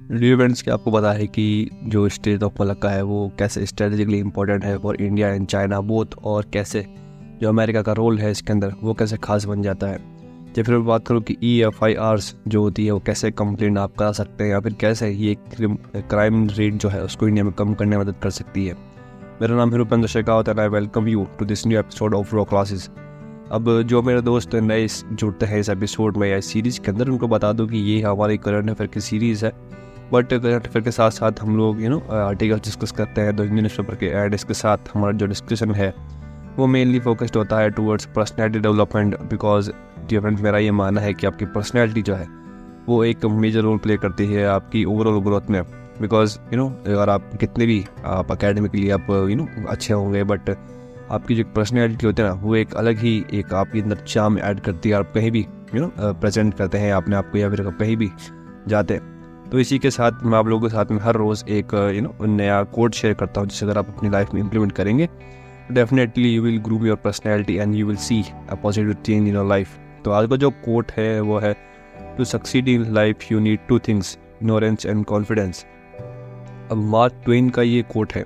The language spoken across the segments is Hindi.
डियर फ्रेंड्स, क्या आपको पता है कि जो स्ट्रेट ऑफ मलक्का है वो कैसे स्ट्रेटेजिकली इंपॉर्टेंट है for India and China both, और कैसे जो अमेरिका का रोल है इसके अंदर वो कैसे खास बन जाता है। या फिर बात करूँ कि EFIRs जो होती है वो कैसे कंप्लेंट आप करा सकते हैं, या फिर कैसे ये क्राइम रेट जो है उसको इंडिया में कम करने में मदद कर सकती है। मेरा नाम है Rupendra Shekhawat and I welcome you to this new episode of raw classes. अब जो मेरे दोस्त नए जुड़ते हैं इस एपिसोड में या इस सीरीज़ के अंदर, उनको बता दूं कि ये हमारी करंट अफेयर की सीरीज़ है। बट करंट अफेयर के साथ साथ हम लोग आर्टिकल डिस्कस करते हैं, द न्यूज़पेपर के एड इसके साथ हमारा जो डिस्कशन है वो मेनली फोकस्ड होता है towards personality development. Because dear friends, मेरा ये मानना है कि आपकी पर्सनैलिटी जो है वो एक मेजर रोल प्ले करती है आपकी ओवरऑल ग्रोथ में। बिकॉज अगर आप कितने भी आप अकेडमिकली आप अच्छे होंगे, बट आपकी जो पर्सनैलिटी होती है ना वो एक अलग ही एक आपके अंदर चार्म ऐड करती है। आप कहीं भी प्रेजेंट करते हैं अपने आप को, या फिर कहीं भी जाते हैं। तो इसी के साथ मैं आप लोगों के साथ में हर रोज़ एक नया कोड शेयर करता हूँ, जिसे अगर आप अपनी लाइफ में इम्प्लीमेंट करेंगे definitely you will groom your personality and you will see a positive change in your life. तो आज का जो कोट है वो है, to succeed in life you need two things, ignorance and confidence. अब मार्क ट्वेन का ये कोट है।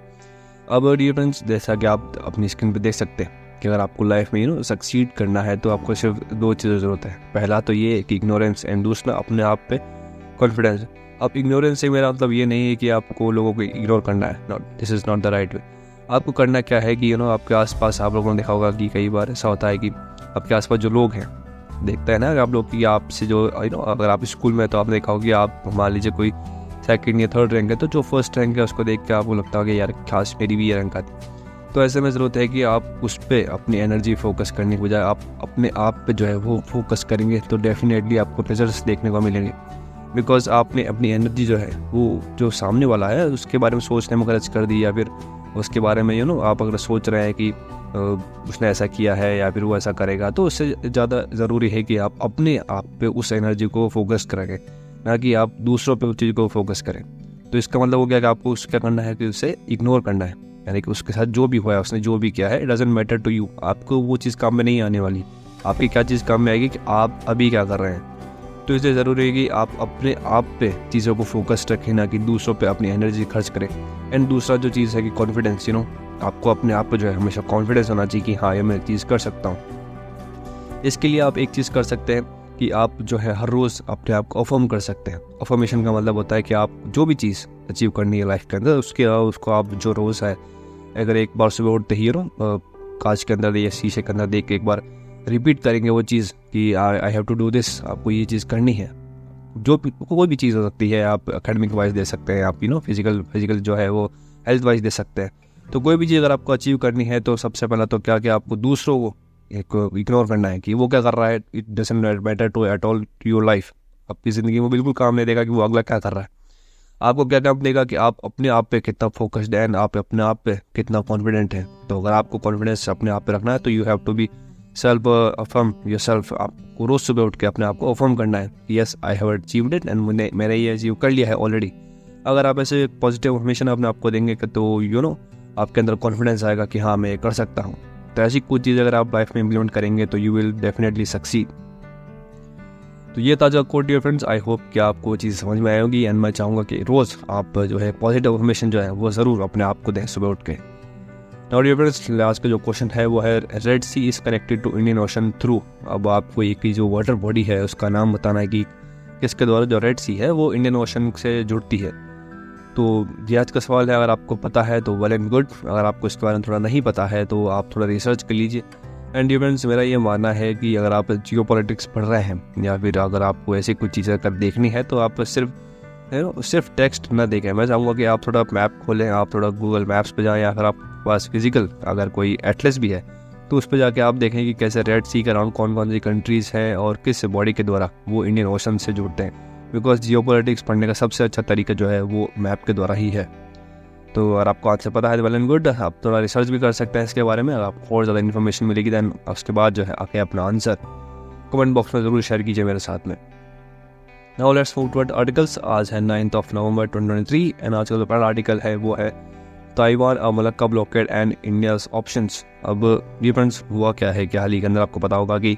अब डियर फ्रेंड्स, जैसा कि आप अपनी स्क्रीन पे देख सकते हैं कि अगर आपको लाइफ में सक्सीड करना है तो आपको सिर्फ दो चीज़ें ज़रूरत है। पहला तो ये है कि इग्नोरेंस, एंड दूसरा अपने आप पे कॉन्फिडेंस। अब इग्नोरेंस से मेरा मतलब ये नहीं है कि आपको लोगों को इग्नोर करना है, not, this is not the right way. आपको करना क्या है कि आपके आसपास आप लोगों ने देखा होगा कि कई बार ऐसा होता है कि आपके आसपास जो लोग हैं, देखते हैं ना आप लोग कि आपसे जो अगर आप स्कूल में, तो आपने देखा होगा कि आप मान लीजिए कोई सेकंड या थर्ड रैंक है, तो जो फर्स्ट रैंक है उसको देख के आपको लगता होगा यार खास मेरी भी ये रैंक आती। तो ऐसे में ज़रूरत है कि आप उस पर अपनी एनर्जी फोकस करने के बजाय आप अपने आप पे जो है वो फोकस करेंगे तो डेफिनेटली आपको रिजल्ट्स देखने को मिलेंगे। बिकॉज आपने अपनी एनर्जी जो है वो जो सामने वाला है उसके बारे में सोचने में खर्च कर दी, या फिर उसके बारे में आप अगर सोच रहे हैं कि उसने ऐसा किया है या फिर वो ऐसा करेगा, तो उससे ज़्यादा ज़रूरी है कि आप अपने आप पे उस एनर्जी को फोकस करेंगे, ना कि आप दूसरों पे उस चीज़ को फोकस करें। तो इसका मतलब हो गया कि आपको उस क्या करना है कि उसे इग्नोर करना है, यानी कि उसके साथ जो भी हुआ है, उसने जो भी किया है, it doesn't matter to you. आपको वो चीज़ काम में नहीं आने वाली। आपकी क्या चीज़ काम में आएगी कि आप अभी क्या कर रहे हैं। तो इसलिए ज़रूरी है कि आप अपने आप पे चीज़ों को फोकस रखें, ना कि दूसरों पे अपनी एनर्जी खर्च करें। एंड दूसरा जो चीज़ है कि कॉन्फिडेंस, आपको अपने आप पे जो है हमेशा कॉन्फिडेंस होना चाहिए कि हाँ ये मैं चीज़ कर सकता हूँ। इसके लिए आप एक चीज़ कर सकते हैं कि आप जो है हर रोज़ अपने आप को अफर्म कर सकते हैं। अफर्मेशन का मतलब होता है कि आप जो भी चीज़ अचीव करनी है लाइफ के अंदर, उसको आप जो रोज़ है, अगर एक बार सुबह उठते ही कांच के अंदर या शीशे के अंदर देख के एक बार रिपीट करेंगे वो चीज़ कि I have to do this, आपको ये चीज़ करनी है। जो कोई भी चीज़ हो सकती है, आप एकेडमिक वाइज दे सकते हैं, आप फिजिकल जो है वो हेल्थ वाइज दे सकते हैं। तो कोई भी चीज़ अगर आपको अचीव करनी है तो सबसे पहला तो क्या कि आपको दूसरों को एक इग्नोर करना है कि वो क्या कर रहा है। It doesn't matter to at all to your life. आपकी ज़िंदगी में बिल्कुल काम नहीं देगा कि वो अगला क्या कर रहा है। आपको क्या काम देगा कि आप अपने आप पे कितना फोकस्ड है, आप अपने आप पे कितना कॉन्फिडेंट है। तो अगर आपको कॉन्फिडेंस अपने आप पे रखना है तो you have to be self affirm yourself. आपको रोज़ सुबह उठ के अपने आप को अफर्म करना है, yes I have achieved it, and मैंने ये अचीव कर लिया है ऑलरेडी। अगर आप ऐसे पॉजिटिव इन्फॉर्मेशन अपने आप को देंगे तो आपके अंदर कॉन्फिडेंस आएगा कि हाँ मैं ये कर सकता हूँ। तो ऐसी कुछ चीज़ अगर आप लाइफ में इम्प्लीमेंट करेंगे तो यू विल डेफिनेटली सक्सीड। तो ये ताज़ा quote dear friends, I hope कि आपको चीज़ समझ में आई होगी। एंड मैं चाहूँगा कि रोज़ आप जो है पॉजिटिव इन्फॉर्मेशन जो है वो ज़रूर अपने आप को दें सुबह उठ के। नाउ डियर फ्रेंड्स, आज का जो क्वेश्चन है वो है, Red Sea is connected to Indian Ocean through. अब आपको एक जो वाटर बॉडी है उसका नाम बताना है कि किसके द्वारा जो रेड सी है वो इंडियन ओशन से जुड़ती है। तो ये आज का सवाल है। अगर आपको पता है तो वेल एंड गुड, अगर आपको इसके बारे में थोड़ा नहीं पता है तो आप थोड़ा रिसर्च कर लीजिए। एंड डियर फ्रेंड्स, मेरा ये मानना है कि अगर आप जियोपॉलिटिक्स पढ़ रहे हैं या फिर अगर आपको ऐसी कुछ चीज़ें अगर देखनी है तो आप सिर्फ टेक्स्ट ना देखें। मैं चाहूँगा कि आप थोड़ा मैप खोलें, आप थोड़ा गूगल मैप्स पे जाएं, या फिर आप पास फिजिकल अगर कोई एटलस भी है तो उस पर जाके आप देखें कि कैसे रेड सी के अराउंड कौन कौन सी कंट्रीज़ हैं और किस बॉडी के द्वारा वो इंडियन ओशन से जुड़ते हैं। बिकॉज जियोपॉलिटिक्स पढ़ने का सबसे अच्छा तरीका जो है वो मैप के द्वारा ही है। तो अगर आपको आंसर पता है तो वेल एंड गुड, आप थोड़ा रिसर्च भी कर सकते हैं इसके बारे में। अगर आपको और ज़्यादा इन्फॉर्मेशन मिलेगी दैन उसके बाद जो है आके अपना आंसर कमेंट बॉक्स में ज़रूर शेयर कीजिए मेरे साथ में। Now let's move toward articles. आज है 9 नवंबर 2023 एंड आज का जो पहला आर्टिकल है वो है, ताइवान और Malacca blockade and India's options. अब ये फ्रेंड्स हुआ क्या है कि हाल ही के अंदर आपको पता होगा कि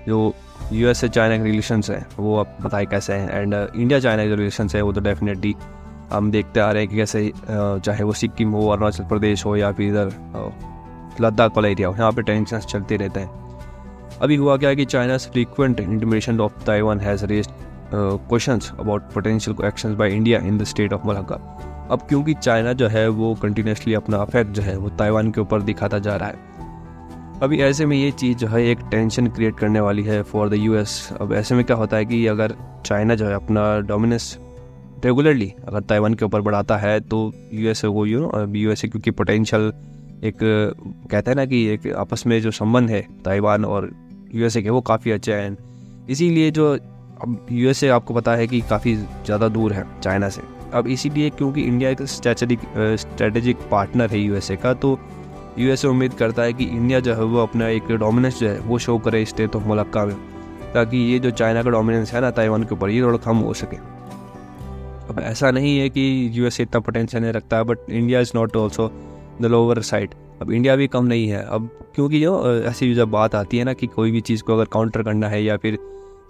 जो यूएस से चाइना के रिलेशंस हैं वो आप बताएं कैसे हैं, एंड इंडिया चाइना के रिलेशंस है वो तो डेफिनेटली हम देखते आ रहे हैं कि कैसे चाहे वो सिक्किम हो, अरुणाचल प्रदेश हो या फिर इधर लद्दाख वाला एरिया हो, यहाँ पे टेंशन चलते रहते हैं। अभी हुआ क्या है कि चाइना's frequent intimidation of Taiwan has raised questions about potential actions by India in the state of Malacca। अब क्योंकि चाइना जो है वो कंटिन्यूसली अपना अफेक्ट जो है वो ताइवान के ऊपर दिखाता जा रहा है। अभी ऐसे में ये चीज़ जो है एक टेंशन क्रिएट करने वाली है फॉर द यूएस। अब ऐसे में क्या होता है कि अगर चाइना जो है अपना डोमिनेंस रेगुलरली अगर ताइवान के ऊपर बढ़ाता है तो यूएसए को यूएसए क्योंकि पोटेंशियल एक कहते हैं ना कि एक आपस में जो संबंध है ताइवान और यूएसए के वो काफ़ी अच्छे हैं। इसीलिए जो अब यूएसए आपको पता है कि काफ़ी ज़्यादा दूर है चाइना से। अब इसीलिए क्योंकि इंडिया एक स्ट्रेटेजिक पार्टनर है यूएसए का, तो यूएसए उम्मीद करता है कि इंडिया जो है वो अपना एक डोमिनेंस जो है वो शो करे स्टेट ऑफ मलक्का में, ताकि ये जो चाइना का डोमिनेंस है ना ताइवान के ऊपर ये थोड़ा कम हो सके। अब ऐसा नहीं है कि यूएसए इतना पोटेंशियल नहीं रखता, but India is not also the lower side. अब इंडिया भी कम नहीं है। अब क्योंकि ऐसी जब बात आती है ना कि कोई भी चीज़ को अगर काउंटर करना है या फिर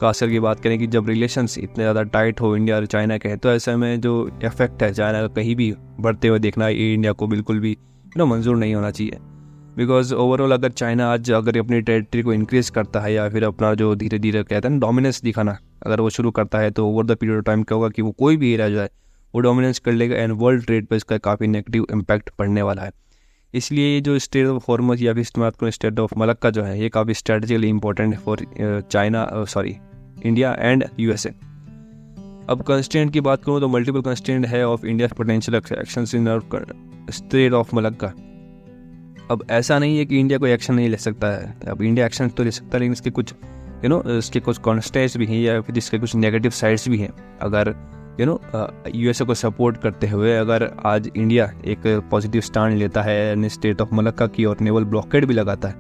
खासकर की बात करें कि जब रिलेशंस इतने ज़्यादा टाइट हो इंडिया और चाइना के, तो ऐसे में जो इफेक्ट है चाइना का कहीं भी बढ़ते हुए देखना ये इंडिया को बिल्कुल भी मंजूर नहीं होना चाहिए। बिकॉज ओवरऑल अगर चाइना आज अगर अपनी टेरिटरी को इंक्रीज़ करता है या फिर अपना जो धीरे धीरे कहते हैं ना डोमिनेंस दिखाना अगर वो शुरू करता है, तो over the period of time क्या होगा कि वो कोई भी एरिया जो है वो डोमिनेंस कर लेगा एंड वर्ल्ड ट्रेड पर इसका काफ़ी नेगेटिव इम्पैक्ट पड़ने वाला है। इसलिए ये जो स्टेट ऑफ हॉर्मुज़ या फिर स्टेट ऑफ मलक्का जो है ये काफ़ी स्ट्रेटेजिकली इंपॉर्टेंट है फॉर इंडिया एंड यूएसए। अब कंस्ट्रेंट की बात करूँ तो मल्टीपल कंस्ट्रेंट है of India potential actions in state of Malacca. अब ऐसा नहीं है कि इंडिया कोई एक्शन नहीं ले सकता है। अब इंडिया एक्शन तो ले सकता है, लेकिन इसके कुछ इसके कुछ कॉन्स्टेंट्स भी हैं या फिर इसके कुछ नेगेटिव साइड्स भी हैं। अगर यूएसए को सपोर्ट करते हुए अगर आज इंडिया एक पॉजिटिव स्टैंड लेता है स्टेट ऑफ मलक्का की और नेवल ब्लॉकेड भी लगाता है,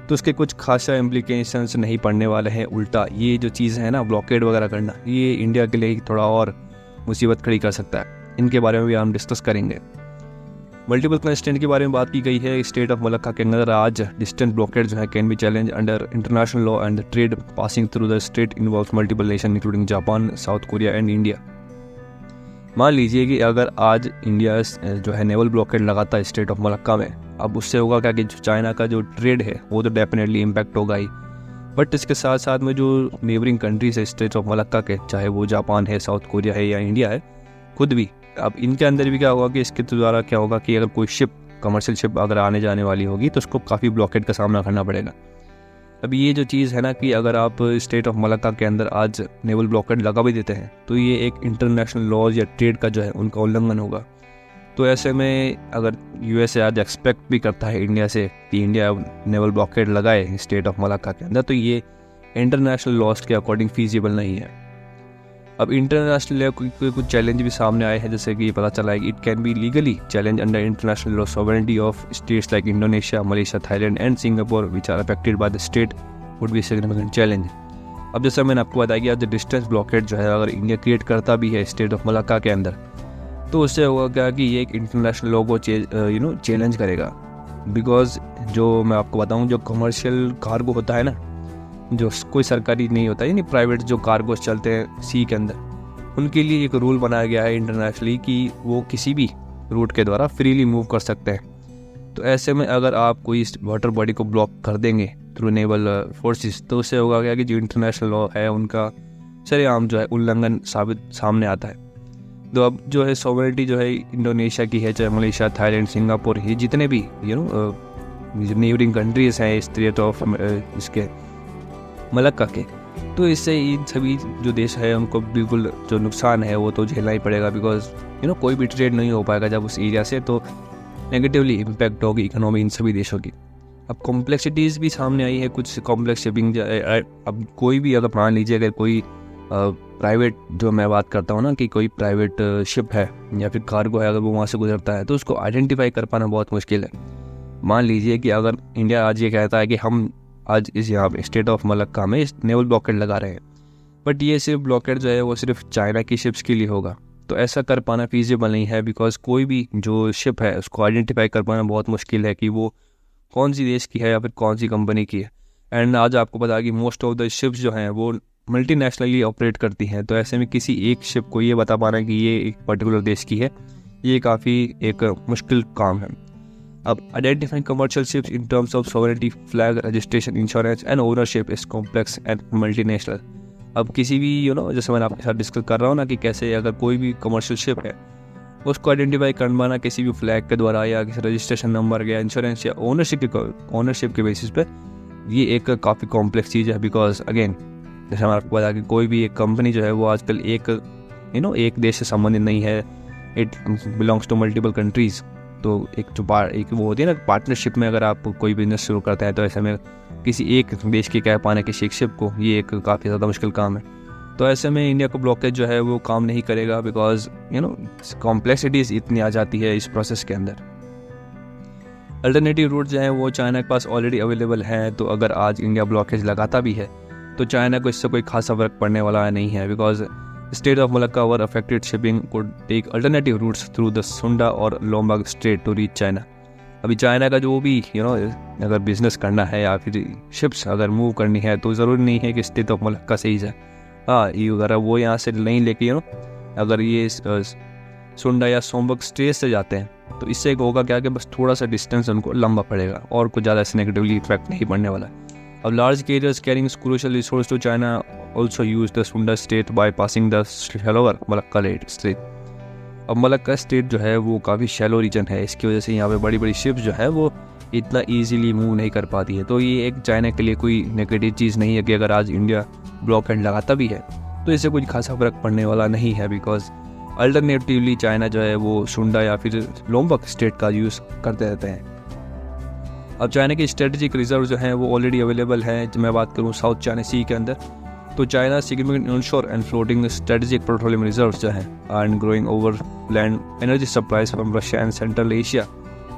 तो उसके कुछ खासा इम्प्लीकेशंस नहीं पड़ने वाले हैं। उल्टा ये जो चीज़ है ना ब्लॉकेड वगैरह करना, ये इंडिया के लिए थोड़ा और मुसीबत खड़ी कर सकता है। इनके बारे में भी हम डिस्कस करेंगे। मल्टीपल कंस्ट्रेंट के बारे में बात की गई है। स्टेट ऑफ मलक्का के अंदर आज डिस्टेंट ब्लॉकेड जो है can be challenge under international law and trade passing through the state involves multiple nation including Japan, south Korea and India. मान लीजिए कि अगर आज इंडिया जो है नेवल ब्लॉकेड लगाता है स्टेट ऑफ मलक्का में, अब उससे होगा क्या कि जो चाइना का जो ट्रेड है वो तो डेफिनेटली इम्पैक्ट होगा ही, बट इसके साथ साथ में जो नेबरिंग कंट्रीज है स्टेट ऑफ मलक्का के, चाहे वो जापान है, साउथ कोरिया है या इंडिया है खुद भी, अब इनके अंदर भी क्या होगा कि इसके द्वारा क्या होगा कि अगर कोई शिप कमर्शियल शिप अगर आने जाने वाली होगी तो उसको काफ़ी ब्लॉकेड का सामना करना पड़ेगा। अब ये जो चीज़ है ना कि अगर आप स्टेट ऑफ मलक्का के अंदर आज नेवल ब्लॉकेड लगा भी देते हैं तो ये एक इंटरनेशनल लॉज या ट्रेड का जो है उनका उल्लंघन होगा। तो ऐसे में अगर यूएसए आज एक्सपेक्ट भी करता है इंडिया से कि इंडिया नेवल ब्लॉकेड लगाए स्टेट ऑफ मलक्का के अंदर, तो ये इंटरनेशनल लॉज के अकॉर्डिंग फीजिबल नहीं है। अब इंटरनेशनल लेवल के कुछ चैलेंज भी सामने आए हैं, जैसे कि पता चला है कि it can be legally challenge under international law sovereignty of states like Indonesia, Malaysia, Thailand and Singapore which are affected by the state would be significant challenge. अब जैसे मैंने आपको बताया कि आज डिस्टेंस ब्लॉकेड जो है अगर इंडिया क्रिएट करता भी है स्टेट ऑफ मलक्का के अंदर, तो उससे होगा क्या कि ये एक इंटरनेशनल लॉ को चैलेंज करेगा। बिकॉज जो मैं आपको बताऊँ जो कमर्शियल कार्गो होता है ना, जो कोई सरकारी नहीं होता यानी प्राइवेट जो कार्गोस चलते हैं सी के अंदर, उनके लिए एक रूल बनाया गया है इंटरनेशनली कि वो किसी भी रूट के द्वारा फ्रीली मूव कर सकते हैं। तो ऐसे में अगर आप कोई वाटर बॉडी को ब्लॉक कर देंगे थ्रू नेवल फोर्सेस, तो उससे होगा क्या कि जो इंटरनेशनल लॉ है उनका सरेआम जो है उल्लंघन सामने आता है। तो अब जो है सॉवरेनिटी जो है इंडोनेशिया की है, चाहे मलेशिया, थाईलैंड, सिंगापुर, ये जितने भी नेबरिंग कंट्रीज हैं स्टेट ऑफ इसके मलक्का के, तो इससे इन सभी जो देश है उनको बिल्कुल जो नुकसान है वो तो झेलना ही पड़ेगा। बिकॉज कोई भी ट्रेड नहीं हो पाएगा जब उस एरिया से, तो नेगेटिवली इम्पैक्ट होगी इकोनॉमी इन सभी देशों की। अब कॉम्प्लेक्सिटीज़ भी सामने आई है, कुछ कॉम्प्लेक्स शिपिंग। अब कोई भी अगर मान लीजिए अगर कोई प्राइवेट जो मैं बात करता हूँ ना कि कोई प्राइवेट शिप है या फिर कार्गो है, अगर वो वहाँ से गुजरता है तो उसको आइडेंटिफाई कर पाना बहुत मुश्किल है। मान लीजिए कि अगर इंडिया आज ये कहता है कि हम आज इस यहाँ पे स्टेट ऑफ मलक्का में नेवल ब्लॉकेड लगा रहे हैं, बट ये सिर्फ ब्लॉकेड जो है वो सिर्फ चाइना की शिप्स के लिए होगा, तो ऐसा कर पाना फीजिबल नहीं है। बिकॉज कोई भी जो शिप है उसको आइडेंटिफाई कर पाना बहुत मुश्किल है कि वो कौन सी देश की है या फिर कौन सी कंपनी की है। एंड आज आपको पता है कि मोस्ट ऑफ द शिप्स जो हैं वो मल्टीनेशनली ऑपरेट करती हैं। तो ऐसे में किसी एक शिप को ये बता पाना कि ये एक पर्टिकुलर देश की है, ये काफ़ी एक मुश्किल काम है। अब identifying commercial ships in terms of sovereignty, flag, registration, insurance and ownership is complex and multinational. अब किसी भी जैसे मैंने आपके साथ डिस्कस कर रहा हूँ ना कि कैसे अगर कोई भी कमर्शियल शिप है उसको आइडेंटिफाई कर पाना किसी भी फ्लैग के द्वारा या किसी रजिस्ट्रेशन नंबर या इंश्योरेंस या ओनरशिप के बेसिस पे, ये एक काफ़ी कॉम्प्लेक्स चीज़ है। बिकॉज अगेन जैसे हमारे आपको पता कि कोई भी एक कंपनी जो है वो आजकल एक देश से संबंधित नहीं है, it belongs to multiple countries. तो एक वो होती है ना पार्टनरशिप में, अगर आप कोई बिजनेस शुरू करते हैं तो ऐसे में किसी एक देश के कह पाना किसी एक शिप को, ये एक काफ़ी ज़्यादा मुश्किल काम है। तो ऐसे में इंडिया को ब्लॉकेज जो है वो काम नहीं करेगा, बिकॉज कॉम्प्लेक्सिटीज़ इतनी आ जाती है इस प्रोसेस के अंदर। अल्टरनेटिव रूट जो है वो चाइना के पास ऑलरेडी अवेलेबल हैं। तो अगर आज इंडिया ब्लॉकेज लगाता भी है तो चाइना को इससे कोई खासा फर्क पड़ने वाला नहीं है, because state of Malacca were affected shipping could take alternative routes through the Sunda और Lombok strait to reach China. अभी चाइना का जो भी अगर बिजनेस करना है या फिर शिप्स अगर मूव करनी है तो ज़रूरी नहीं है कि स्टेट ऑफ मलक्का से ही जाए। हाँ, ये अगर वो यहाँ से नहीं लेके अगर ये सुंडा या सोमबक स्ट्रेट से जाते हैं तो इससे होगा क्या कि बस थोड़ा सा डिस्टेंस उनको लंबा पड़ेगा और कुछ ज़्यादा इससे नेगेटिवली इफेक्ट नहीं पड़ने वाला है। अब large carriers carrying crucial resource to China also use the Sunda strait by passing the shallower Malacca strait. अब मलक्का स्टेट जो है वो काफ़ी शैलो रीजन है, इसकी वजह से यहाँ पे बड़ी बड़ी शिप्स जो है वो इतना ईजीली मूव नहीं कर पाती है। तो ये एक चाइना के लिए कोई नेगेटिव चीज़ नहीं है कि अगर आज इंडिया ब्लॉकहेड लगाता भी है तो इससे कुछ खासा फर्क पड़ने वाला नहीं है, बिकॉज अल्टरनेटिवली चाइना जो है वो सुंडा या फिर लोम्बक स्टेट का यूज़ करते रहते हैं। अब चाइना की स्ट्रेटेजिक रिजर्व जो हैं वो ऑलरेडी अवेलेबल हैं। जब मैं बात करूँ साउथ चाइना सी के अंदर, तो China significant onshore and floating strategic petroleum reserves जो हैं and growing over land energy supplies from Russia and central Asia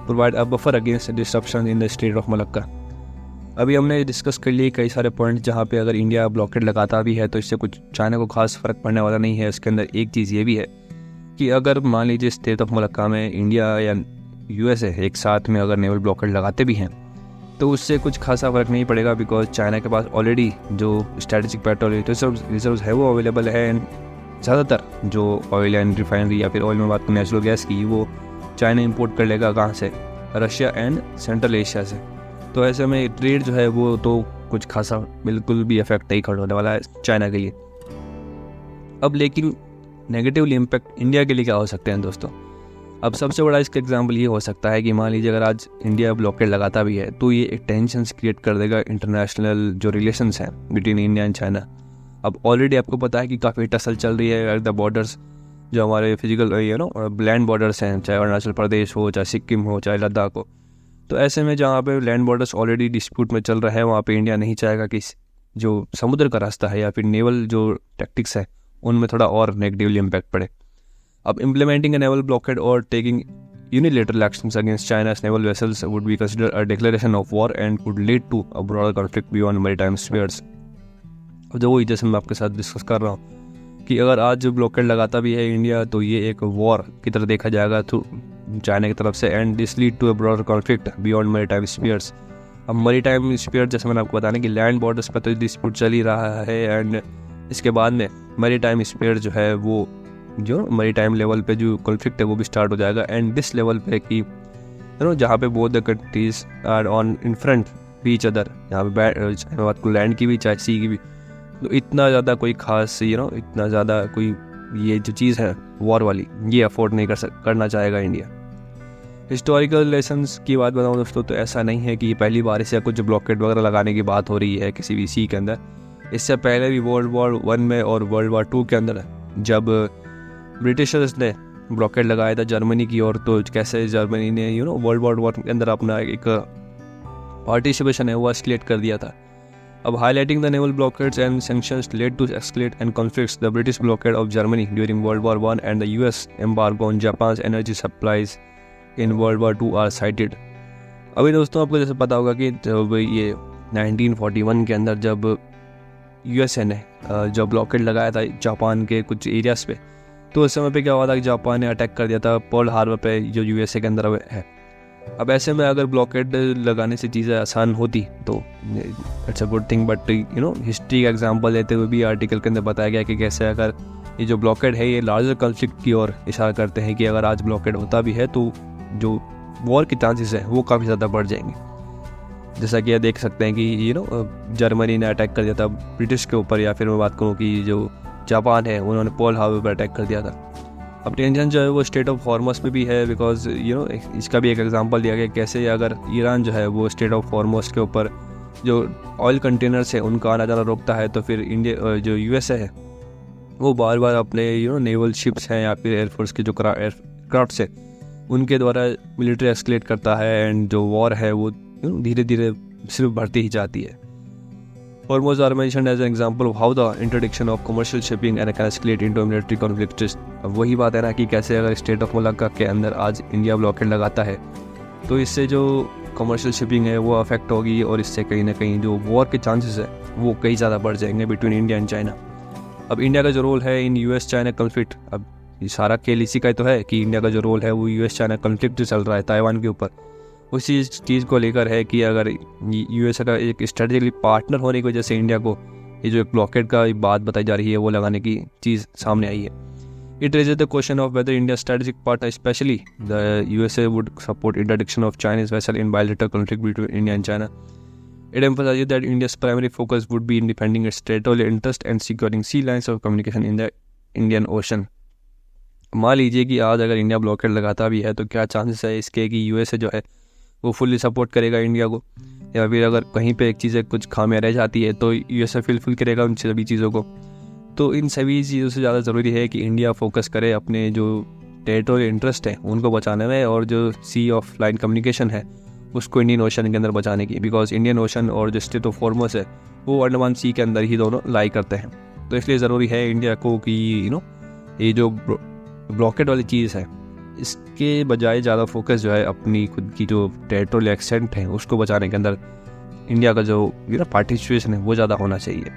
provide a buffer against disruption in the state of Malacca. अभी हमने डिस्कस कर लिए कई सारे पॉइंट जहाँ पे अगर इंडिया ब्लॉकेड लगाता भी है तो इससे कुछ चाइना को खास फर्क पड़ने वाला नहीं है। इसके अंदर एक चीज़ ये भी है कि अगर मान लीजिए स्टेट ऑफ मलक्का में इंडिया या यूएसए एक साथ में अगर नेवल ब्लॉकेड लगाते भी हैं तो उससे कुछ खासा फर्क नहीं पड़ेगा, बिकॉज चाइना के पास ऑलरेडी जो स्ट्रेटेजिक पेट्रोलियम रिजर्व्स है वो अवेलेबल है। एंड ज़्यादातर जो ऑयल एंड रिफाइनरी या फिर ऑयल में बात करें नेचुरल गैस की, वो चाइना इंपोर्ट कर लेगा कहाँ से, रशिया एंड सेंट्रल एशिया से। तो ऐसे में ट्रेड जो है वो तो कुछ खासा बिल्कुल भी इफेक्ट नहीं होने वाला है चाइना के लिए। अब लेकिन नेगेटिवली इम्पैक्ट इंडिया के लिए क्या हो सकते हैं दोस्तों? अब सबसे बड़ा इसका एग्जांपल ये हो सकता है कि मान लीजिए अगर आज इंडिया ब्लॉकेड लगाता भी है तो ये एक टेंशन क्रिएट कर देगा इंटरनेशनल जो रिलेशंस हैं बिटवीन इंडिया एंड चाइना। अब ऑलरेडी आपको पता है कि काफ़ी टसल चल रही है एट द बॉर्डर्स, जो हमारे फिजिकल लैंड बॉर्डर्स हैं, चाहे अरुणाचल प्रदेश हो, चाहे सिक्किम हो, चाहे लद्दाख हो। तो ऐसे में जहाँ पे लैंड बॉर्डर्स ऑलरेडी डिस्प्यूट में चल रहा है वहाँ पे इंडिया नहीं चाहेगा कि जो समुद्र का रास्ता है या फिर नेवल जो टैक्टिक्स है उनमें थोड़ा और नेगेटिवली इम्पैक्ट पड़े। अब इम्प्लीमेंटिंग अ नेवल ब्लॉकेड और taking unilateral actions against चाइना's naval vessels would be considered a declaration of war and could lead to a broader conflict beyond maritime spheres। अब जो वही जैसे मैं आपके साथ डिस्कस कर रहा हूँ कि अगर आज ब्लॉकेड लगाता भी है इंडिया तो ये एक वॉर की तरह देखा जाएगा थ्रू चाइना की तरफ से, and this lead to a broader conflict beyond maritime spheres. अब मैरीटाइम स्फीयर जैसे मैंने आपको बताया कि लैंड बॉर्डर्स पर तो डिस्प्यूट चल ही रहा है, एंड इसके बाद में मैरीटाइम स्फीयर जो है वो जो मैरीटाइम लेवल पे जो कॉन्फ्लिक्ट है वो भी स्टार्ट हो जाएगा। एंड दिस लेवल पे कि जहाँ पे both the countries are on in front each other, यहाँ पे चाहे बात को लैंड की भी चाहे सी की भी, तो इतना ज़्यादा कोई खास इतना ज़्यादा कोई ये जो चीज़ है वॉर वाली ये अफोर्ड नहीं करना चाहेगा इंडिया। हिस्टोरिकल लेसन्स की बात बताऊँ दोस्तों तो ऐसा नहीं है कि ये पहली बार से कुछ ब्लॉकेट वगैरह लगाने की बात हो रही है किसी भी सी के अंदर। इससे पहले भी वर्ल्ड वॉर 1 में और वर्ल्ड वॉर 2 के अंदर जब ब्रिटिशर्स ने ब्लॉकेट लगाया था जर्मनी की ओर, तो कैसे जर्मनी ने वर्ल्ड वॉर 1 के अंदर अपना एक पार्टिसिपेशन है वो एस्केलेट कर दिया था। अब highlighting the naval blockades and sanctions led to escalate and conflicts, the British blockade of Germany during World War I and the US embargo on Japan's energy supplies in World War II are cited। अभी दोस्तों आपको जैसे पता होगा कि जब ये 1941 के अंदर जब USA ने जब ब्लॉकेड लगाया था जापान के कुछ एरियाज पे, तो उस समय पे क्या हुआ था कि जापान ने अटैक कर दिया था पर्ल हार्बर पे जो USA के अंदर है। अब ऐसे में अगर ब्लॉकेड लगाने से चीज़ें आसान होती तो it's a good thing, but history का एग्जांपल लेते हुए भी आर्टिकल के अंदर बताया गया कि कैसे अगर ये जो ब्लॉकेड है ये लार्जर कॉन्फ्लिक्ट की ओर इशारा करते हैं कि अगर आज ब्लॉकेड होता भी है तो जो वॉर के चांसेस हैं वो काफ़ी ज़्यादा बढ़ जाएंगे। जैसा कि आप देख सकते हैं कि जर्मनी ने अटैक कर दिया था ब्रिटिश के ऊपर, या फिर मैं बात करूँ कि जो जापान है उन्होंने पर्ल हार्बर पर अटैक कर दिया था। अब टेंशन जो है वो स्टेट ऑफ हॉर्मस में भी है, बिकॉज इसका भी एक एग्जांपल दिया गया कैसे अगर ईरान जो है वो स्टेट ऑफ हॉर्मस के ऊपर जो ऑयल कंटेनर्स है उनका आना जाना रोकता है, तो फिर इंडिया जो यूएसए है वो बार बार अपने नेवल शिप्स हैं या फिर एयरफोर्स के जो एयरक्राफ्ट्स है उनके द्वारा मिलिट्री एस्केलेट करता है, एंड जो वॉर है वो धीरे धीरे सिर्फ बढ़ती ही जाती है। Hormuz are mentioned as an example of how the interdiction of commercial shipping and can escalate into military conflicts. अब वही बात है ना कि कैसे अगर स्टेट ऑफ मलक्का के अंदर आज इंडिया ब्लॉकेड लगाता है तो इससे जो कमर्शियल शिपिंग है वो अफेक्ट होगी, और इससे कहीं ना कहीं जो वॉर के चांसेस है वो कई ज़्यादा बढ़ जाएंगे बिटवीन इंडिया एंड चाइना। अब इंडिया का जो रोल है इन यूएस चाइना कॉन्फ्लिक्ट, अब ये सारा खेल इसी का तो है कि इंडिया का जो रोल है वो यूएस चाइना कॉन्फ्लिक्ट जो चल रहा है ताइवान के ऊपर, उसी चीज़ को लेकर है कि अगर यूएसए का एक स्ट्रेटेजिकली पार्टनर होने की वजह से इंडिया को ये जो एक ब्लॉकेड का बात बताई जा रही है वो लगाने की चीज़ सामने आई है। It raises the question of weather India strategic partner specially the USA would support interdiction of Chinese vessel in bilateral conflict between India and China. It emphasizes that India's primary focus would be in defending its territorial interest and securing sea lines of communication in the Indian Ocean. मान लीजिए कि आज अगर इंडिया ब्लॉकेड लगाता भी है तो क्या चांसेस है इसके कि यूएसए जो है वो फुल्ली सपोर्ट करेगा इंडिया को, या फिर अगर कहीं पे एक चीज़ें कुछ खामियां रह जाती है तो यूएसए फुलफिल करेगा उन सभी चीज़ों को। तो इन सभी चीज़ों से ज़्यादा ज़रूरी है कि इंडिया फोकस करे अपने जो टेरिटोरियल इंटरेस्ट है उनको बचाने में, और जो सी ऑफ लाइन कम्युनिकेशन है उसको इंडियन ओशन के अंदर बचाने की, बिकॉज इंडियन ओशन और जो स्टेट ऑफ हॉर्मस है वो अंडमान सी के अंदर ही दोनों लाई करते हैं। तो इसलिए ज़रूरी है इंडिया को कि ये जो ब्लॉकेड वाली चीज़ है इसके बजाय ज़्यादा फोकस जो है अपनी खुद की जो टेरिटोरियल एक्सटेंट है उसको बचाने के अंदर इंडिया का जो पार्टिसिपेशन है वो ज़्यादा होना चाहिए।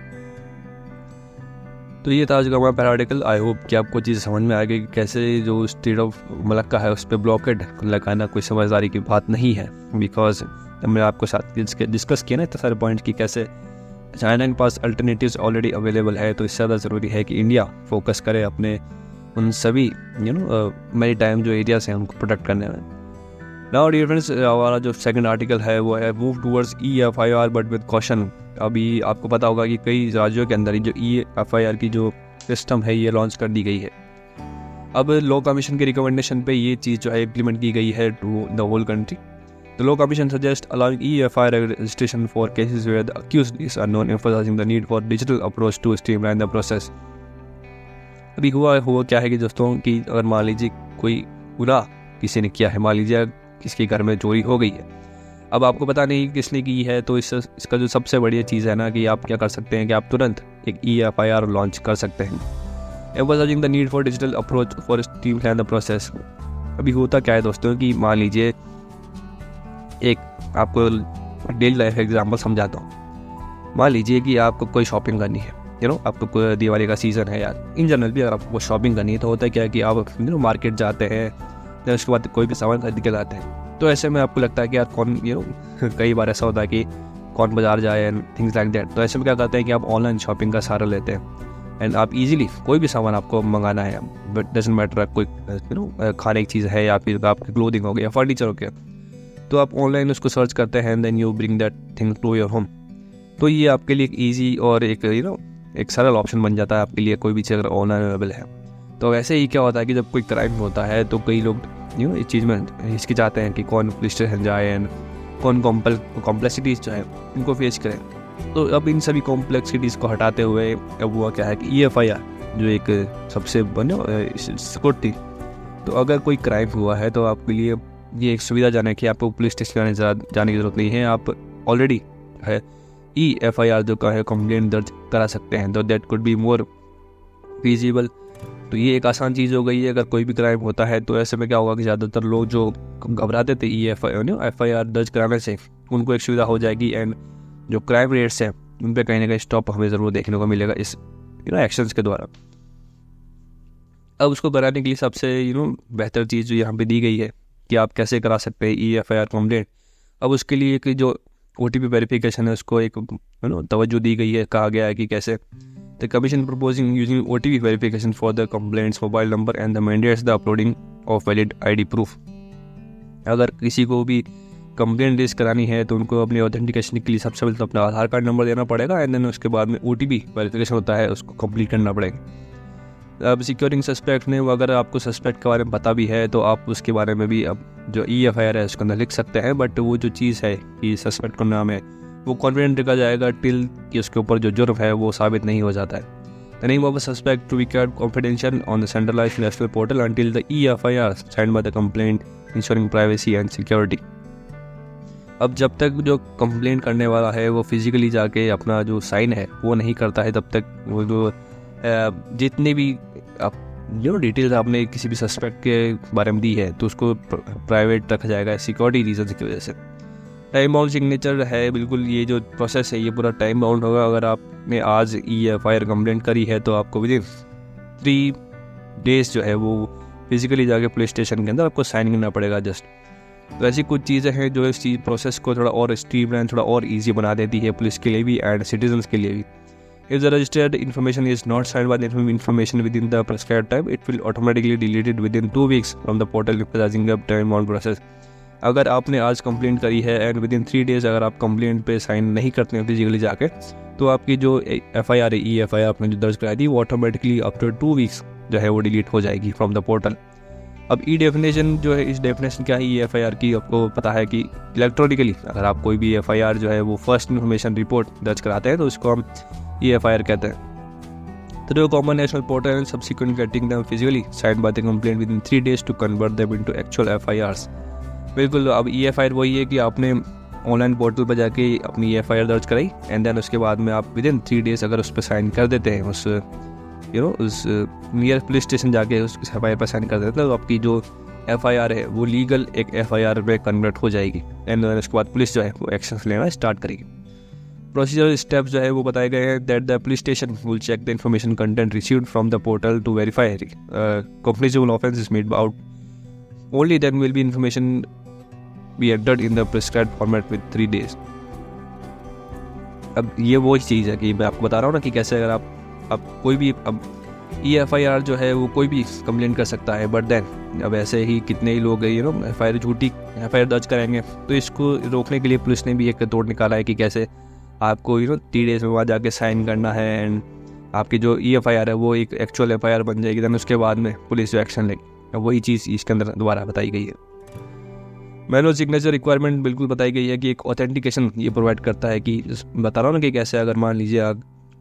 तो ये था आज का हमारा पहला आर्टिकल। आई होप कि आपको चीज़ समझ में आ गई कि कैसे जो स्टेट ऑफ मलक्का है उस पर ब्लॉकेड लगाना कोई समझदारी की बात नहीं है, बिकॉज मैंने आपको साथ डिस्कस किया ना इतने सारे पॉइंट की कैसे चाइना के पास अल्टरनेटिव्स ऑलरेडी अवेलेबल है। तो इससे ज़्यादा ज़रूरी है कि इंडिया फोकस करे अपने उन सभी मेरी टाइम जो एरियाज हैं उनको प्रोटेक्ट करने में। नाउ डियर फ्रेंड्स, हमारा जो सेकंड आर्टिकल है वो है move towards EFIR but with caution. अभी आपको पता होगा कि कई राज्यों के अंदर जो EFIR की जो सिस्टम है ये लॉन्च कर दी गई है। अब लॉ कमीशन के रिकमेंडेशन पे ये चीज़ जो है इम्प्लीमेंट की गई है to the whole country. The law commission suggest allowing EFIR registration for cases where the accused is unknown, emphasizing the need for digital approach to streamline the process. अभी हुआ क्या है कि दोस्तों कि अगर मान लीजिए कोई गुनाह किसी ने किया है, मान लीजिए किसके घर में चोरी हो गई है, अब आपको पता नहीं किसने की है, तो इसका जो सबसे बढ़िया चीज़ है ना कि आप क्या कर सकते हैं कि आप तुरंत एक EFIR लॉन्च कर सकते हैं, emphasising the need for digital approach for streamline the process. अभी होता क्या है दोस्तों कि मान लीजिए एक आपको डेली लाइफ एग्जाम्पल समझाता हूँ। मान लीजिए कि आपको कोई शॉपिंग करनी है, आपको कोई दिवाली का सीज़न है यार, इन जनरल भी अगर आपको शॉपिंग करनी है तो होता है क्या है कि आप मार्केट जाते हैं, फिर उसके बाद कोई भी सामान खरीद के लाते हैं। तो ऐसे में आपको लगता है कि यार कौन कई बार ऐसा होता है कि कौन बाजार जाए एंड थिंग्स लाइक दैट। तो ऐसे में क्या करते हैं कि आप ऑनलाइन शॉपिंग का सहारा लेते हैं एंड आप इजीली कोई भी सामान आपको मंगाना है, बट डजंट मैटर कोई खाने की चीज़ है या फिर आपकी क्लोथिंग हो गया या फर्नीचर हो गया, तो आप ऑनलाइन उसको सर्च करते हैं and then you bring that thing to your home. तो ये आपके लिए एक ईजी और एक सरल ऑप्शन बन जाता है आपके लिए, कोई भी चीज़ अगर ऑनलाइन अवेलेबल है। तो वैसे ही क्या होता है कि जब कोई क्राइम होता है तो कई लोग इस चीज़ में हिचकिचाते हैं कि कौन पुलिस स्टेशन जाए एंड कौन कॉम्प्लेक्सिटीज़ जो है इनको फेस करें। तो अब इन सभी कॉम्प्लेक्सिटीज़ को हटाते हुए अब हुआ क्या है कि EFIR जो एक सबसे सिक्योर थी, तो अगर कोई क्राइम हुआ है तो आपके लिए ये एक सुविधा जाना है कि आपको पुलिस स्टेशन जाने की ज़रूरत नहीं है, आप ऑलरेडी है EFIR जो का है कंप्लेंट दर्ज करा सकते हैं। तो that could be more feasible. तो ये एक आसान चीज़ हो गई है अगर कोई भी क्राइम होता है। तो ऐसे में क्या होगा कि ज़्यादातर लोग जो घबराते थे EFIR दर्ज कराने से, उनको एक सुविधा हो जाएगी एंड जो क्राइम रेट्स हैं उन पर कहीं ना कहीं स्टॉप हमें ज़रूर देखने को मिलेगा इस एक्शंस के द्वारा। अब उसको कराने के लिए सबसे बेहतर चीज़ जो यहाँ पे दी गई है कि आप कैसे करा सकते हैं EFIR कंप्लेंट। अब उसके लिए एक जो OTP वेरिफिकेशन है उसको एक तवज्जो दी गई है, कहा गया है कि कैसे the commission proposing using OTP verification for the complaints mobile number and the mandates the uploading of valid ID proof. अगर किसी को भी कंप्लेंट रेज करानी है तो उनको अपने ऑथेंटिकेशन के लिए सबसे पहले तो अपना आधार कार्ड नंबर देना पड़ेगा एंड देन उसके बाद में OTP वेरिफिकेशन होता है, उसको कंप्लीट करना पड़ेगा। अब सिक्योरिंग सस्पेक्ट ने, अगर आपको सस्पेक्ट के बारे में पता भी है तो आप उसके बारे में भी अब जो EFIR है उसके अंदर लिख सकते हैं, बट वो जो चीज़ है कि सस्पेक्ट का नाम है वो कॉन्फिडेंट रखा जाएगा टिल कि उसके ऊपर जो जुर्म है वो साबित नहीं हो जाता है। The name of a suspect to be kept confidential on the centralized national portal until the EFIR signed by the complaint, ensuring privacy and security. अब जब तक जो कंप्लेंट करने वाला है वो फिजिकली जाके अपना जो साइन है वो नहीं करता है, तब तक वो जो जितने भी जो डिटेल्स आपने किसी भी सस्पेक्ट के बारे में दी है तो उसको प्राइवेट रखा जाएगा सिक्योरिटी रीजन की वजह से। टाइम बाउंड सिग्नेचर है, बिल्कुल ये जो प्रोसेस है ये पूरा टाइम बाउंड होगा। अगर आपने आज EFIR कंप्लेंट करी है तो आपको विदिन 3 डेज जो है वो फिजिकली जाके पुलिस स्टेशन के अंदर आपको साइन करना पड़ेगा जस्ट। तो ऐसी कुछ चीज़ें हैं जो इस चीज़ प्रोसेस को थोड़ा और स्ट्रीमलाइन, थोड़ा और ईजी बना देती है पुलिस के लिए भी एंड सिटीजन्स के लिए भी। If the registered information is not signed by the information within the prescribed time, it will automatically deleted within 2 weeks from the portal, emphasizing the time bound process. अगर आपने आज कंप्लेंट करी है एंड विदिन 3 डेज अगर आप कंप्लेंट पे साइन नहीं करते हैं फिजिकली जाके तो आपकी जो FIR है EFIR आपने जो दर्ज कराई थी वो ऑटोमेटिकली आफ्टर 2 वीक्स जो है वो डिलीट हो जाएगी फ्रॉम द पोर्टल। अब डेफिनेशन जो है, इस डेफिनेशन क्या है EFIR की, आपको पता है कि इलेक्ट्रॉनिकली अगर आप कोई भी FIR जो है वो फर्स्ट इन्फॉर्मेशन रिपोर्ट दर्ज कराते हैं तो उसको हम EFIR कहते हैं। Through common national portal and subsequent getting them physically signed by the complaint within 3 days to convert them into actual FIRs। बिल्कुल, अब EFIR वही है कि आपने ऑनलाइन पोर्टल पर जाके अपनी EFIR दर्ज कराई एंड देन उसके बाद में आप विदिन 3 डेज अगर उस पर साइन कर देते हैं, उस उस नियर पुलिस स्टेशन जाके उस FIR पर साइन कर देते हैं तो आपकी जो FIR है वो लीगल एक FIR में कन्वर्ट हो जाएगी एंड देन उसके बाद पुलिस जो है वो एक्शन लेना स्टार्ट करेगी। प्रोसीजरल स्टेप्स जो है वो बताए गए हैं that the police station will check the information content received from the portal to verify cognizable offence is made out, only then will be information be entered in the prescribed format with 3 days। अब ये वो चीज़ है कि मैं आपको बता रहा हूँ ना कि कैसे अगर आप कोई भी अब EFIR जो है वो कोई भी कंप्लेंट कर सकता है, बट देन अब ऐसे ही कितने ही लोग FIR झूठी FIR दर्ज कराएंगे। तो इसको रोकने के लिए पुलिस ने भी एक तोड़ निकाला है कि कैसे आपको 3 डेज में वहाँ जाके साइन करना है एंड आपकी जो EFIR है वो एक एक्चुअल FIR बन जाएगी, देन उसके बाद में पुलिस जो एक्शन लेगी। वही चीज़ इसके अंदर दोबारा बताई गई है। मैनुअल सिग्नेचर रिक्वायरमेंट बिल्कुल बताई गई है कि एक ऑथेंटिकेशन ये प्रोवाइड करता है कि बता रहा हूँ ना कि कैसे अगर मान लीजिए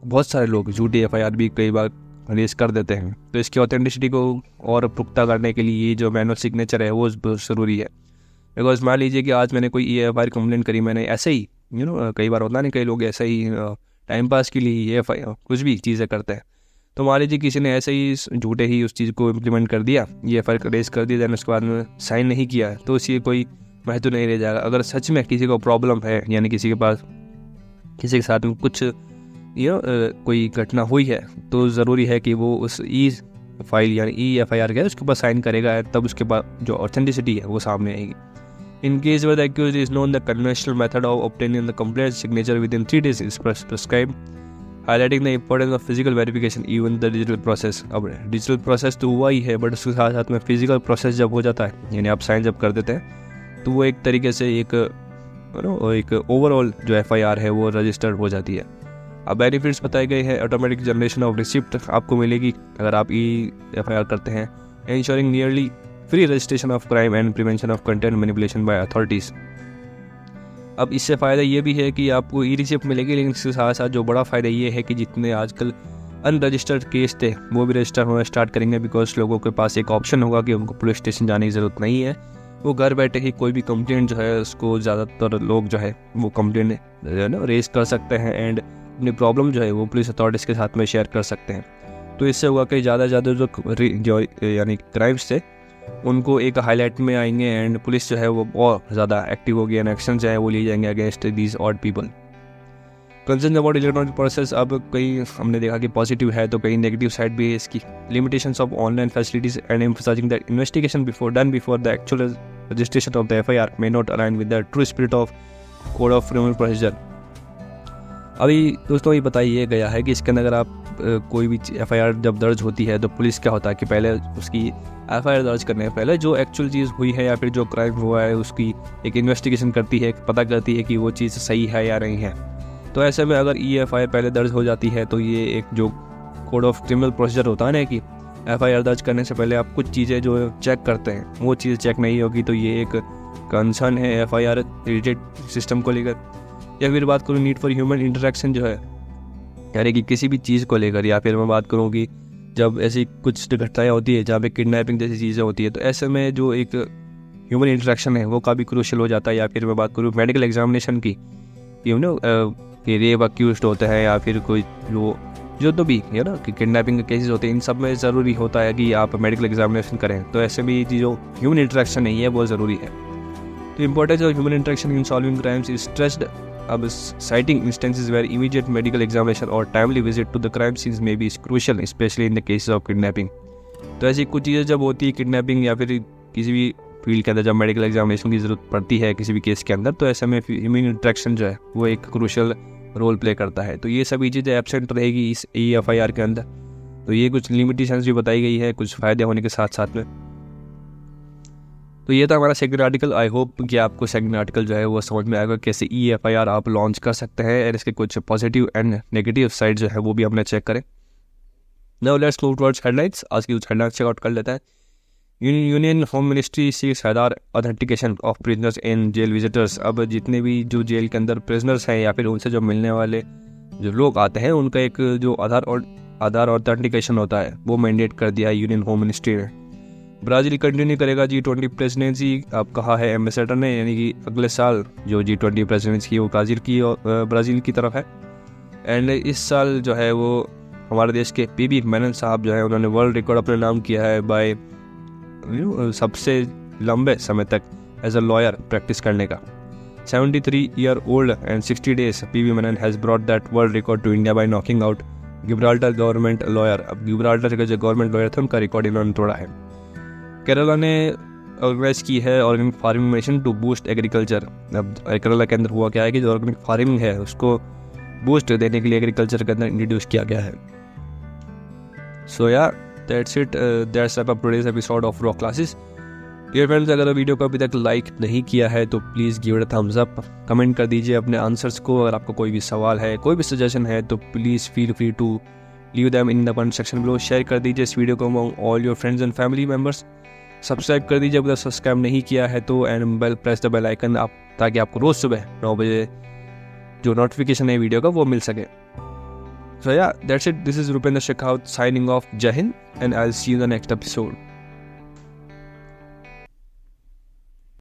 बहुत सारे लोग झूठी FIR भी कई बार रेज कर देते हैं तो इसकी ऑथेंटिसिटी को और पुख्ता करने के लिए ये जो मैनुअल सिग्नेचर है वो बहुत ज़रूरी है। बिकॉज मान लीजिए कि आज मैंने कोई EFIR कंप्लेंट करी, मैंने ऐसे ही कई बार होता नहीं, कई लोग ऐसे ही टाइम पास के लिए EFIR कुछ भी चीज़ें करते हैं। तो मान लीजिए किसी ने ऐसे ही झूठे ही उस चीज़ को इम्प्लीमेंट कर दिया, EFIR रेज कर दिया, दैन उसके बाद में साइन नहीं किया तो उसकी कोई महत्व नहीं रह जाएगा। अगर सच में किसी को प्रॉब्लम है यानी किसी के पास किसी के साथ में कुछ कोई घटना हुई है तो ज़रूरी है कि वो उस फाइल यानी EFIR के उसके ऊपर साइन करेगा, तब उसके बाद जो ऑथेंटिसिटी है वो सामने आएगी। In case where the accused is known the conventional method of obtaining the complaint signature within 3 days is prescribed, highlighting the importance of physical verification even the digital process। अब डिजिटल प्रोसेस तो हुआ ही है, बट उसके साथ साथ में फिजिकल प्रोसेस जब हो जाता है यानी आप साइन जब कर देते हैं तो वो एक तरीके से एक ओवरऑल जो FIR है वो रजिस्टर्ड हो जाती है। अब बेनिफिट्स बताए गए हैं, ऑटोमेटिक जनरेशन ऑफ रिसिप्ट आपको मिलेगी अगर आप EFIR करते हैं, ensuring nearly free registration of crime and prevention of content manipulation by authorities. अब इससे फ़ायदा ये भी है कि आपको रिसिप्ट मिलेगी, लेकिन इसके साथ साथ जो बड़ा फ़ायदा ये है कि जितने आजकल अनरजिस्टर्ड केस थे वो भी रजिस्टर होना स्टार्ट करेंगे, बिकॉज लोगों के पास एक ऑप्शन होगा कि उनको पुलिस स्टेशन जाने की ज़रूरत नहीं है, वो घर बैठे ही कोई भी कंप्लेंट जो है उसको ज़्यादातर लोग जो है वो कंप्लेंट रेज कर सकते हैं एंड अपनी प्रॉब्लम जो है वो पुलिस अथॉरिटीज़ के साथ में शेयर कर सकते हैं। तो इससे होगा कि ज़्यादा से ज़्यादा जो यानी क्राइम्स थे उनको एक हाईलाइट में आएंगे एंड पुलिस जो है वो और ज़्यादा एक्टिव होगी एंड एक्शन जो है वो लिए जाएंगे against these odd people. Concern about electronic process, अब कई हमने देखा कि पॉजिटिव है तो कई नेगेटिव साइड भी है इसकी। Limitations of online facilities and emphasising that investigation before the actual registration of the FIR may not align with the true spirit of Code of Criminal Procedure। अभी दोस्तों ये बताइए गया है कि इसके अंदर अगर आप कोई भी FIR जब दर्ज होती है तो पुलिस क्या होता है कि पहले उसकी FIR दर्ज करने से पहले जो एक्चुअल चीज़ हुई है या फिर जो क्राइम हुआ है उसकी एक इन्वेस्टिगेशन करती है, पता करती है कि वो चीज़ सही है या नहीं है। तो ऐसे में अगर FIR पहले दर्ज हो जाती है तो ये एक जो कोड ऑफ क्रिमिनल प्रोसीजर होता है ना कि FIR दर्ज करने से पहले आप कुछ चीज़ें जो चेक करते हैं वो चीज़ चेक नहीं होगी, तो ये एक कंसर्न है FIR रिलेटेड सिस्टम को लेकर। या फिर बात करूँ नीड फॉर ह्यूमन इंटरेक्शन जो है, यानी कि किसी भी चीज़ को लेकर, या फिर मैं बात करूँ कि जब ऐसी कुछ घटनाएं होती है जहाँ पे किडनैपिंग जैसी चीज़ें होती है, तो ऐसे में जो एक ह्यूमन इंटरेक्शन है वो काफ़ी क्रूशियल हो जाता है। या फिर मैं बात करूँ मेडिकल एग्जामिनेशन की, कि रेप अक्यूज्ड होते हैं या फिर कोई जो तो भी है ना कि किडनैपिंग के केसेस होते हैं, इन सब में ज़रूरी होता है कि आप मेडिकल एग्जामिनेशन करें। तो ऐसे में जो ह्यूमन इंटरेक्शन नहीं है वो ज़रूरी है। तो importance of human interaction in solving crimes is stressed. अब citing instances where immediate medical examination or timely visit to the crime scenes may be crucial, especially in the cases of kidnapping। तो ऐसी कुछ चीज़ें जब होती है किडनैपिंग या फिर किसी भी फील्ड के अंदर जब मेडिकल एग्जामिनेशन की ज़रूरत पड़ती है किसी भी केस के अंदर, तो ऐसे में ह्यूमन इंटरेक्शन जो है वो एक क्रूशियल रोल प्ले करता है। तो ये सभी चीज़ें एब्सेंट रहेगी इस FIR के अंदर। तो ये कुछ लिमिटेशंस भी बताई गई है, कुछ फ़ायदे होने के साथ साथ में। तो ये था हमारा सेकंड आर्टिकल। आई होप कि आपको सेकंड आर्टिकल जो है वो समझ में आएगा कैसे FIR आप लॉन्च कर सकते हैं, और इसके कुछ पॉजिटिव एंड नेगेटिव साइड जो है वो भी हमने चेक करें। Now let's move towards headlines. आज की कुछ हेडलाइंस चेकआउट कर लेते हैं। Union home ministry seeks Aadhaar authentication of prisoners in jail visitors. अब जितने भी जो जेल के अंदर प्रिजनर्स हैं या फिर उनसे जो मिलने वाले जो लोग आते हैं उनका एक जो आधार ऑथेंटिकेशन होता है वो मैंडेट कर दिया है यूनियन होम मिनिस्ट्री ने। ब्राज़ील कंटिन्यू करेगा G20 प्रेसिडेंसी। अब कहा है एम्बेसडर ने, यानी कि अगले साल जो G20 प्रेसिडेंसी की वो ब्राज़ील की तरफ है। एंड इस साल जो है वो हमारे देश के PB मेनन साहब जो है उन्होंने वर्ल्ड रिकॉर्ड अपने नाम किया है बाय सबसे लंबे समय तक एज अ लॉयर प्रैक्टिस करने का। 73 year old and 60 days PB Menon has brought that world record to India by knocking out Gibraltar government lawyer. अब गिब्राल्टर के जो गवर्नमेंट लॉयर थे उनका रिकॉर्ड इन्होंने तोड़ा है। केरला ने ऑर्गेनाइज की है organic farming mission to boost agriculture. अब केरला के अंदर हुआ क्या है कि जो ऑर्गेनिक फार्मिंग है उसको बूस्ट देने के लिए एग्रीकल्चर के अंदर इंट्रोड्यूस किया गया है। सो या that's it, that's up today's episode of rock classes. Dear friends, अगर वीडियो को अभी तक लाइक नहीं किया है तो please give it a thumbs up, comment कर दीजिए अपने आंसर्स को। अगर आपको कोई भी सवाल है, कोई भी सजेशन है तो please feel free to leave them in the comment section below. Share कर दीजिए इस वीडियो को among all your friends and family members. Subscribe कर दीजिए अगर सब्सक्राइब नहीं किया है तो, and press the bell icon ताकि आपको रोज़ सुबह 9 बजे जो नोटिफिकेशन है वीडियो का वो मिल सके। So yeah, that's it. This is Rupinder Shekhawat signing off. Jai Hind, and I'll see you in the next episode.